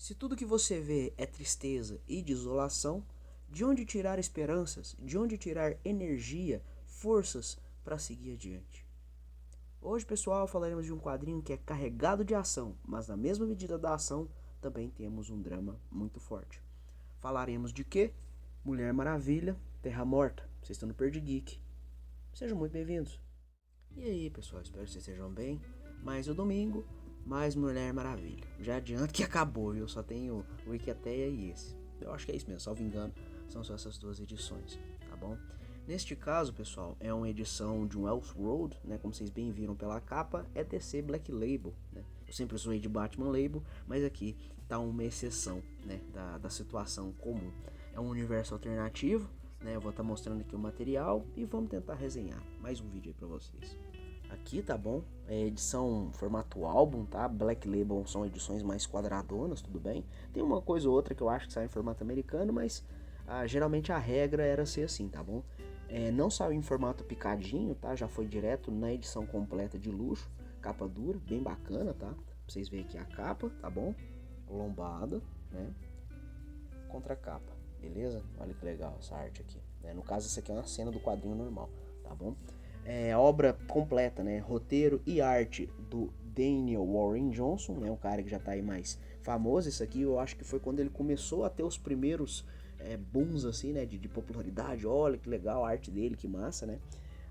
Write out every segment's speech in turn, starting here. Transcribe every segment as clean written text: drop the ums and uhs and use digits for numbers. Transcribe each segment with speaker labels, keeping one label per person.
Speaker 1: Se tudo que você vê é tristeza e desolação, de onde tirar esperanças, de onde tirar energia, forças para seguir adiante? Hoje, pessoal, falaremos de um quadrinho que é carregado de ação, mas na mesma medida da ação, também temos um drama muito forte. Falaremos de quê? Mulher Maravilha, Terra Morta. Vocês estão no Perdi Geek. Sejam muito bem-vindos. E aí, pessoal, espero que vocês estejam bem. Mais o domingo, mais Mulher Maravilha. Já adianto que acabou, viu? Só tem o Wikiateia e esse. Eu acho que é isso mesmo, salvo engano, são só essas duas edições, tá bom? Neste caso, pessoal, é uma edição de um Elseworld, né? Como vocês bem viram pela capa, é DC Black Label, né? Eu sempre usei de Batman Label, mas aqui tá uma exceção, né? Da situação comum. É um universo alternativo, né? Eu vou estar mostrando aqui o material e vamos tentar resenhar mais um vídeo aí pra vocês. Aqui, tá bom? É edição formato álbum, tá? Black Label são edições mais quadradonas, tudo bem? Tem uma coisa ou outra que eu acho que sai em formato americano, mas geralmente a regra era ser assim, tá bom? Não saiu em formato picadinho, tá? Já foi direto na edição completa de luxo, capa dura, bem bacana, tá? Pra vocês verem aqui a capa, tá bom? Lombada, né? Contra a capa, beleza? Olha que legal essa arte aqui, né? No caso, essa aqui é uma cena do quadrinho normal, tá bom? Obra completa, né? Roteiro e arte do Daniel Warren Johnson, né? Um cara que já tá aí mais famoso. Isso aqui eu acho que foi quando ele começou a ter os primeiros booms assim, né? De popularidade. Olha que legal a arte dele, que massa, né?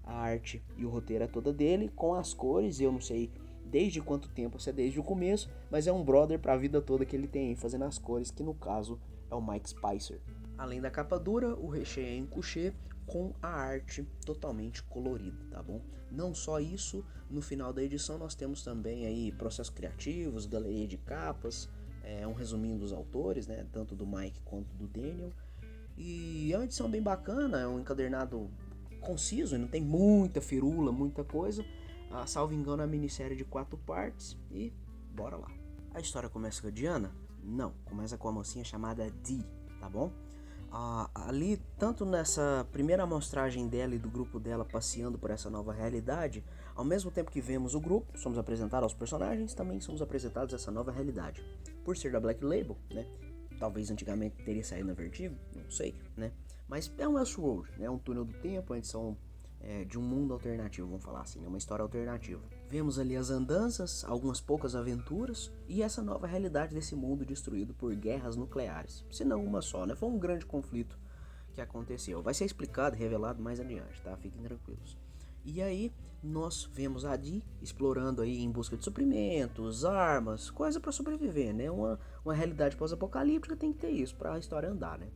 Speaker 1: A arte e o roteiro é toda dele, com as cores. Eu não sei desde quanto tempo, se é desde o começo, mas é um brother pra vida toda que ele tem aí fazendo as cores, que no caso é o Mike Spicer. Além da capa dura, o recheio é em couché com a arte totalmente colorida, tá bom? Não só isso, no final da edição nós temos também aí processos criativos, galeria de capas, um resuminho dos autores, né? Tanto do Mike quanto do Daniel. E é uma edição bem bacana, é um encadernado conciso, não tem muita firula, muita coisa. Salvo engano, é uma minissérie de 4 partes e bora lá. A história começa com a Diana? Não, começa com uma mocinha chamada Dee, tá bom? Ali, tanto nessa primeira amostragem dela e do grupo dela passeando por essa nova realidade, ao mesmo tempo que vemos o grupo, somos apresentados aos personagens, também somos apresentados a essa nova realidade. Por ser da Black Label, né? Talvez antigamente teria saído na Vertigo, não sei, né? Mas é um Elseworld, né? Um túnel do tempo, a edição de um mundo alternativo, vamos falar assim, uma história alternativa. Vemos ali as andanças, algumas poucas aventuras e essa nova realidade desse mundo destruído por guerras nucleares. Se não uma só, né? Foi um grande conflito que aconteceu. Vai ser explicado e revelado mais adiante, tá? Fiquem tranquilos. E aí nós vemos a Dee explorando aí em busca de suprimentos, armas, coisa para sobreviver, né? Uma realidade pós-apocalíptica tem que ter isso para a história andar, né?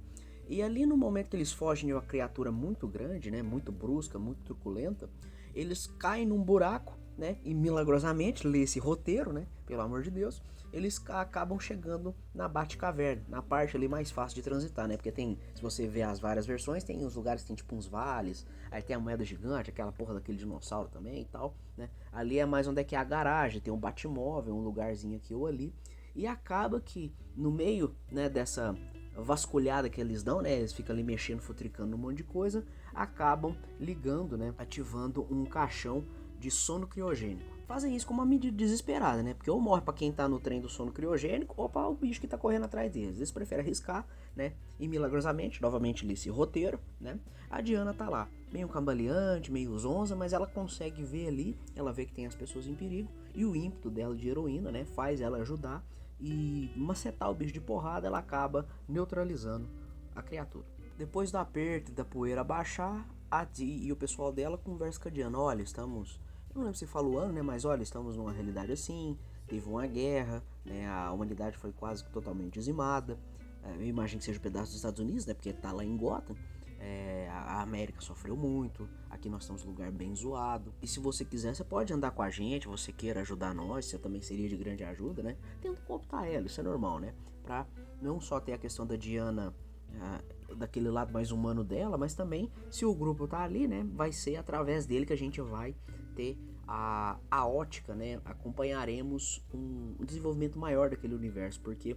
Speaker 1: E ali no momento que eles fogem de uma criatura muito grande, né, muito brusca, muito truculenta, eles caem num buraco, né, e milagrosamente, lê esse roteiro, né, pelo amor de Deus, eles acabam chegando na Batcaverna, na parte ali mais fácil de transitar, né, porque tem, se você ver as várias versões, tem os lugares que tem tipo uns vales, aí tem a moeda gigante, aquela porra daquele dinossauro também e tal, né, ali é mais onde é que é a garagem, tem um Batmóvel, um lugarzinho aqui ou ali, e acaba que no meio, né, dessa vasculhada que eles dão, né? Eles ficam ali mexendo, futricando um monte de coisa, acabam ligando, né? Ativando um caixão de sono criogênico. Fazem isso com uma medida desesperada, né? Porque ou morre para quem tá no trem do sono criogênico ou para o bicho que tá correndo atrás deles. Eles preferem arriscar, né? E milagrosamente, novamente nesse roteiro, né? A Diana tá lá, meio cambaleante, meio zonza, mas ela consegue ver ali, ela vê que tem as pessoas em perigo e o ímpeto dela de heroína, né? Faz ela ajudar e macetar o bicho de porrada, ela acaba neutralizando a criatura. Depois do aperto e da poeira baixar, a Dee e o pessoal dela conversam com a Diana. Olha, estamos... Eu não lembro se falou ano, né? Mas olha, estamos numa realidade assim, teve uma guerra, né? A humanidade foi quase totalmente dizimada. Eu imagino que seja um pedaço dos Estados Unidos, né? Porque tá lá em Gotham. A América sofreu muito, aqui nós estamos num lugar bem zoado. E se você quiser, você pode andar com a gente, você queira ajudar nós, você também seria de grande ajuda, né? Tenta cooptar ela, isso é normal, né? Pra não só ter a questão da Diana, daquele lado mais humano dela, mas também, se o grupo tá ali, né? Vai ser através dele que a gente vai ter a ótica, né? Acompanharemos um desenvolvimento maior daquele universo, porque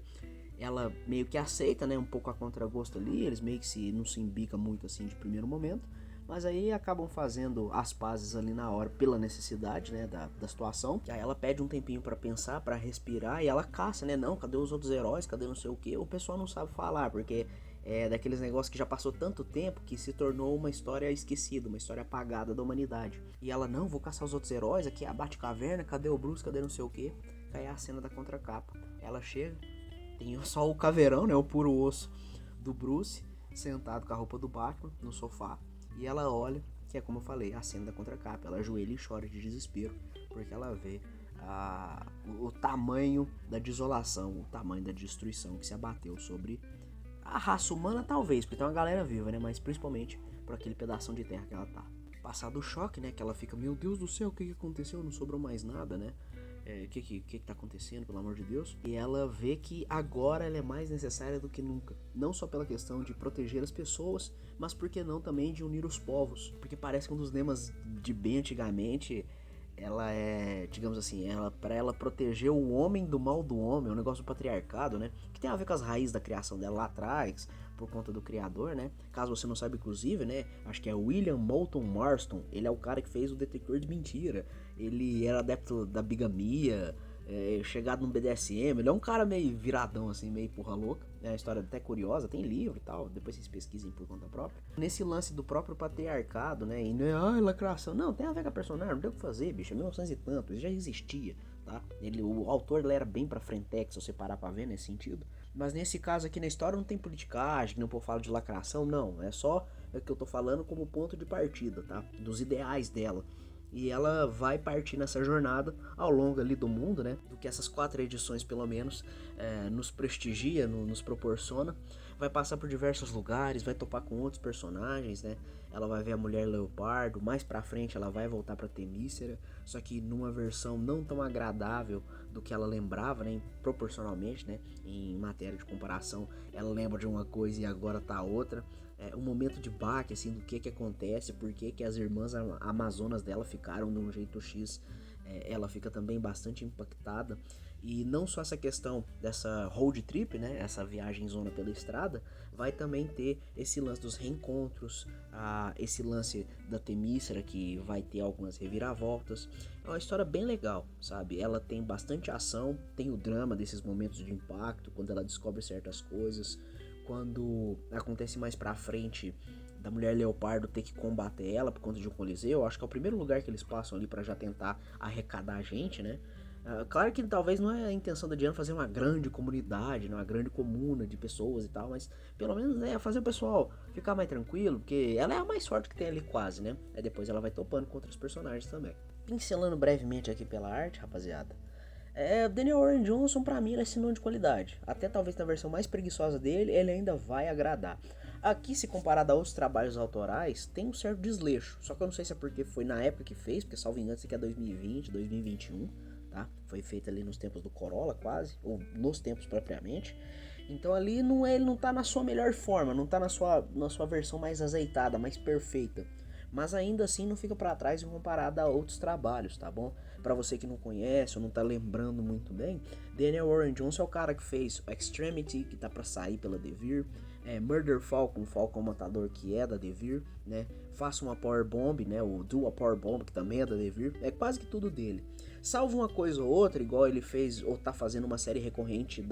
Speaker 1: ela meio que aceita, né, um pouco a contragosto ali, eles meio que não se embicam muito assim de primeiro momento, Mas aí acabam fazendo as pazes ali na hora pela necessidade, né, da situação. Aí ela pede um tempinho pra pensar, pra respirar, e ela caça, né? Não, cadê os outros heróis? Cadê não sei o que? O pessoal não sabe falar, porque é daqueles negócios que já passou tanto tempo que se tornou uma história esquecida, uma história apagada da humanidade. E ela, não, vou caçar os outros heróis, aqui é a Batcaverna, cadê o Bruce, cadê não sei o que? Aí é a cena da contracapa. Ela chega, tem só o caveirão, né, o puro osso do Bruce, sentado com a roupa do Batman no sofá. E ela olha, que é como eu falei, a cena da contracapa. Ela ajoelha e chora de desespero, porque ela vê o tamanho da desolação, o tamanho da destruição que se abateu sobre a raça humana, talvez, porque tem uma galera viva, né? Mas principalmente por aquele pedação de terra que ela tá. Passado o choque, né? Que ela fica, meu Deus do céu, o que aconteceu? Não sobrou mais nada, né? O que tá acontecendo, pelo amor de Deus? E ela vê que agora ela é mais necessária do que nunca. Não só pela questão de proteger as pessoas, mas por que não também de unir os povos. Porque parece que um dos lemas de bem antigamente, ela é, digamos assim, para ela proteger o homem do mal do homem, o negócio do patriarcado, né? Que tem a ver com as raízes da criação dela lá atrás, por conta do criador, né? Caso você não saiba, inclusive, né? Acho que é William Moulton Marston. Ele é o cara que fez o Detector de Mentira. Ele era adepto da bigamia, chegado no BDSM. Ele é um cara meio viradão, assim, meio porra louca. É uma história até curiosa, tem livro e tal. Depois vocês pesquisem por conta própria. Nesse lance do próprio patriarcado, né? E não é, lacração. Não, tem a ver com a personagem, não tem o que fazer, bicho. É 1900 e tanto, isso já existia, tá? O autor ele era bem pra frentex, se você parar pra ver nesse sentido. Mas nesse caso aqui na história não tem politicagem, não povo fala de lacração, não. É só o que eu tô falando como ponto de partida, tá? Dos ideais dela. E ela vai partir nessa jornada ao longo ali do mundo, né? Do que essas 4 edições, pelo menos, nos prestigia, nos proporciona. Vai passar por diversos lugares, vai topar com outros personagens, né? Ela vai ver a Mulher Leopardo, mais pra frente ela vai voltar pra Temícera, só que numa versão não tão agradável do que ela lembrava, né? Proporcionalmente, né? Em matéria de comparação, ela lembra de uma coisa e agora tá outra. Um momento de baque, assim, do que acontece, por que as irmãs amazonas dela ficaram de um jeito X. Ela fica também bastante impactada. E não só essa questão dessa road trip, né, essa viagem zona pela estrada, vai também ter esse lance dos reencontros, esse lance da Temícera, que vai ter algumas reviravoltas. É uma história bem legal, sabe? Ela tem bastante ação, tem o drama desses momentos de impacto, quando ela descobre certas coisas, quando acontece mais pra frente da Mulher Leopardo ter que combater ela por conta de um coliseu. Acho que é o primeiro lugar que eles passam ali pra já tentar arrecadar a gente, né? Claro que talvez não é a intenção da Diana fazer uma grande comunidade, né? Uma grande comuna de pessoas e tal, mas pelo menos é fazer o pessoal ficar mais tranquilo, porque ela é a mais forte que tem ali quase, né? Aí depois ela vai topando com outros personagens também. Pincelando brevemente aqui pela arte, rapaziada. O Daniel Warren Johnson, pra mim, ele é sinônimo de qualidade. Até talvez na versão mais preguiçosa dele, ele ainda vai agradar. Aqui, se comparado a outros trabalhos autorais, tem um certo desleixo. Só que eu não sei se é porque foi na época que fez, porque salvo engano, isso aqui é 2020, 2021, tá? Foi feito ali nos tempos do Corolla, quase, ou nos tempos propriamente. Então ali ele não tá na sua melhor forma, não tá na sua versão mais azeitada, mais perfeita. Mas ainda assim não fica para trás em comparado a outros trabalhos, tá bom? Para você que não conhece ou não tá lembrando muito bem, Daniel Warren Johnson é o cara que fez o Extremity, que tá para sair pela Devir, Murder Falcon, Falcon Matador, que é da Devir, né? Faça uma Power Bomb, né? O Do a Power Bomb, que também é da Devir, é quase que tudo dele. Salvo uma coisa ou outra, igual ele fez ou tá fazendo uma série recorrente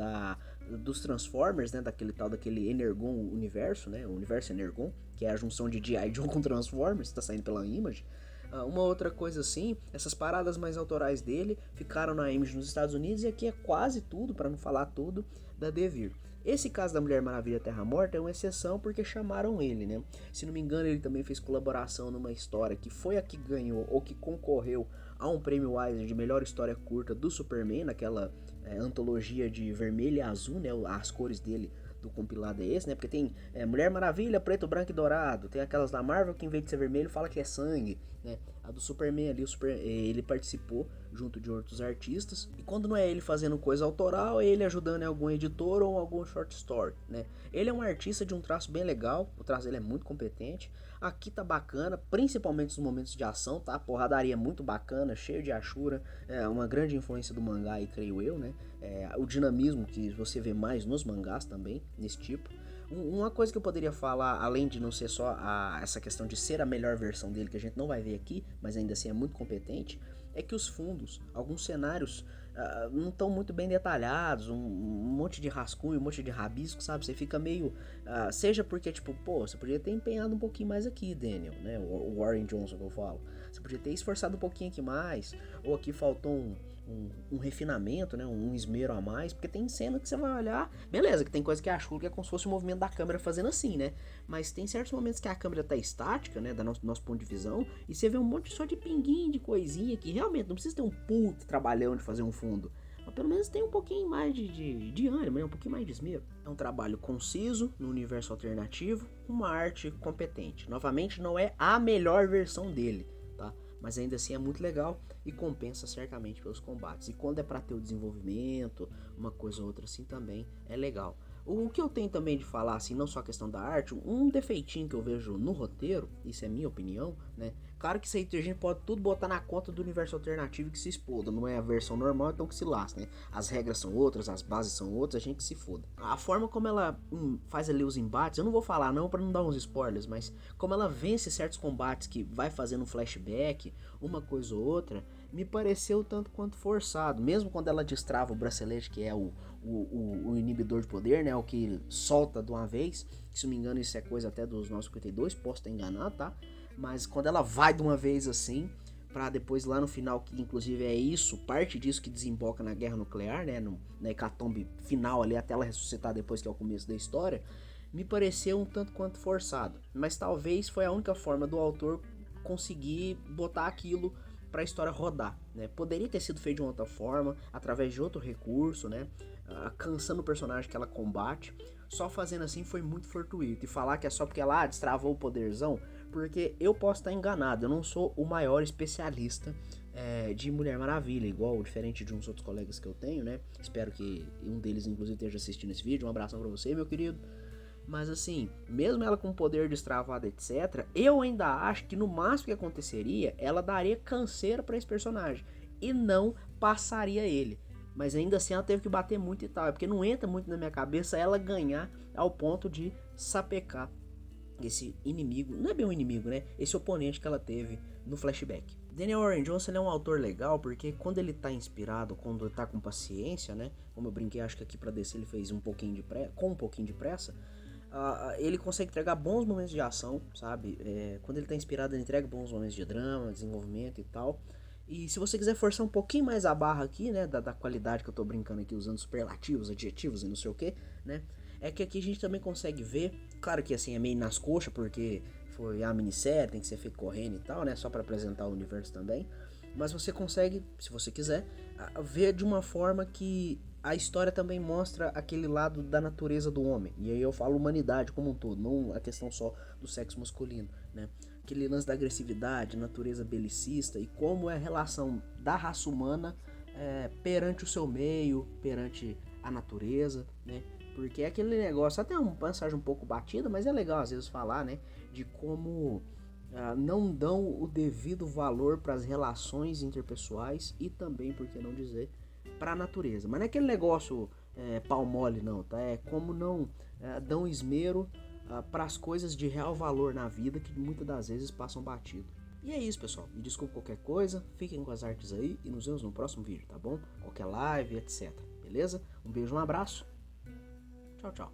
Speaker 1: dos Transformers, né, daquele Energon universo, né, o universo Energon, que é a junção de G.I. Joe com Transformers, tá saindo pela Image. Uma outra coisa assim, essas paradas mais autorais dele ficaram na Image nos Estados Unidos, e aqui é quase tudo, para não falar tudo, da Devir. Esse caso da Mulher Maravilha Terra Morta é uma exceção porque chamaram ele, né? Se não me engano, ele também fez colaboração numa história que foi a que ganhou ou que concorreu a um prêmio Eisner de melhor história curta do Superman, naquela antologia de vermelho e azul, né? As cores dele do compilado é esse, né? Porque tem Mulher Maravilha, preto, branco e dourado. Tem aquelas da Marvel que em vez de ser vermelho fala que é sangue, né? A do Superman ali, ele participou junto de outros artistas. E quando não é ele fazendo coisa autoral, é ele ajudando em algum editor ou algum short story, né? Ele é um artista de um traço bem legal, o traço dele é muito competente. Aqui tá bacana, principalmente nos momentos de ação, tá? Porradaria muito bacana, cheio de Ashura, uma grande influência do mangá aí, creio eu, né? O dinamismo que você vê mais nos mangás também, nesse tipo. Uma coisa que eu poderia falar, além de não ser só essa questão de ser a melhor versão dele, que a gente não vai ver aqui, mas ainda assim é muito competente, é que os fundos, alguns cenários não estão muito bem detalhados, um monte de rascunho, um monte de rabisco, sabe? Você fica meio... seja porque, tipo, pô, você podia ter empenhado um pouquinho mais aqui, Daniel, né? O Warren Johnson que eu falo. Você podia ter esforçado um pouquinho aqui mais, ou aqui faltou um refinamento, né? Um esmero a mais, porque tem cena que você vai olhar, beleza, que tem coisa que é chulo, que é como se fosse o movimento da câmera fazendo assim, né? Mas tem certos momentos que a câmera tá estática, né? Do nosso ponto de visão, e você vê um monte só de pinguinho, de coisinha, que realmente não precisa ter um puto trabalhão de fazer um fundo. Mas pelo menos tem um pouquinho mais de ânimo, né? Um pouquinho mais de esmero. É um trabalho conciso, no universo alternativo, uma arte competente. Novamente, não é a melhor versão dele, tá? Mas ainda assim é muito legal e compensa certamente pelos combates. E quando é pra ter o desenvolvimento, uma coisa ou outra assim também é legal. O que eu tenho também de falar, assim, não só a questão da arte, um defeitinho que eu vejo no roteiro, isso é minha opinião, né? Claro que isso aí a gente pode tudo botar na conta do universo alternativo que se exploda, não é a versão normal, então que se lasca, né? As regras são outras, as bases são outras, a gente que se foda. A forma como ela faz ali os embates, eu não vou falar não pra não dar uns spoilers, mas como ela vence certos combates que vai fazendo um flashback, uma coisa ou outra, me pareceu tanto quanto forçado, mesmo quando ela destrava o bracelete, que é o inibidor de poder, né, o que solta de uma vez, se não me engano isso é coisa até dos 952, posso estar enganado, tá? Mas quando ela vai de uma vez assim, pra depois lá no final, que inclusive é isso, parte disso que desemboca na guerra nuclear, né, na hecatombe final ali, até ela ressuscitar depois, que é o começo da história, me pareceu um tanto quanto forçado, mas talvez foi a única forma do autor conseguir botar aquilo para a história rodar, né? Poderia ter sido feito de uma outra forma, através de outro recurso, né? Cansando o personagem que ela combate. Só fazendo assim foi muito fortuito. E falar que é só porque ela destravou o poderzão, porque eu posso estar enganado, eu não sou o maior especialista de Mulher Maravilha, igual, diferente de uns outros colegas que eu tenho, né? Espero que um deles, inclusive, esteja assistindo esse vídeo. Um abração pra você, meu querido. Mas assim, mesmo ela com poder destravado, etc., eu ainda acho que no máximo que aconteceria, ela daria canseira pra esse personagem e não passaria ele. Mas ainda assim ela teve que bater muito e tal, porque não entra muito na minha cabeça ela ganhar ao ponto de sapecar esse inimigo, não é bem um inimigo, né? Esse oponente que ela teve no flashback. Daniel Warren Johnson é um autor legal porque quando ele tá inspirado, quando ele tá com paciência, né? Como eu brinquei, acho que aqui pra descer ele fez um pouquinho de pressa. Ele consegue entregar bons momentos de ação, sabe? Quando ele tá inspirado, ele entrega bons momentos de drama, desenvolvimento e tal. E se você quiser forçar um pouquinho mais a barra aqui, né? Da qualidade que eu tô brincando aqui, usando superlativos, adjetivos e não sei o que, né? É que aqui a gente também consegue ver, claro que assim é meio nas coxas, porque foi a minissérie, tem que ser feito correndo e tal, né? Só para apresentar o universo também. Mas você consegue, se você quiser, ver de uma forma que a história também mostra aquele lado da natureza do homem. E aí eu falo humanidade como um todo, não a questão só do sexo masculino, né? Aquele lance da agressividade, natureza belicista e como é a relação da raça humana perante o seu meio, perante a natureza, né? Porque é aquele negócio, até uma mensagem um pouco batida, mas é legal às vezes falar, né? De como não dão o devido valor para as relações interpessoais e também, por que não dizer, para a natureza. Mas não é aquele negócio pau mole não, tá? É como não dão esmero para as coisas de real valor na vida que muitas das vezes passam batido. E é isso, pessoal. Me desculpe qualquer coisa, fiquem com as artes aí e nos vemos no próximo vídeo, tá bom? Qualquer live, etc. Beleza? Um beijo, um abraço. Tchau, tchau.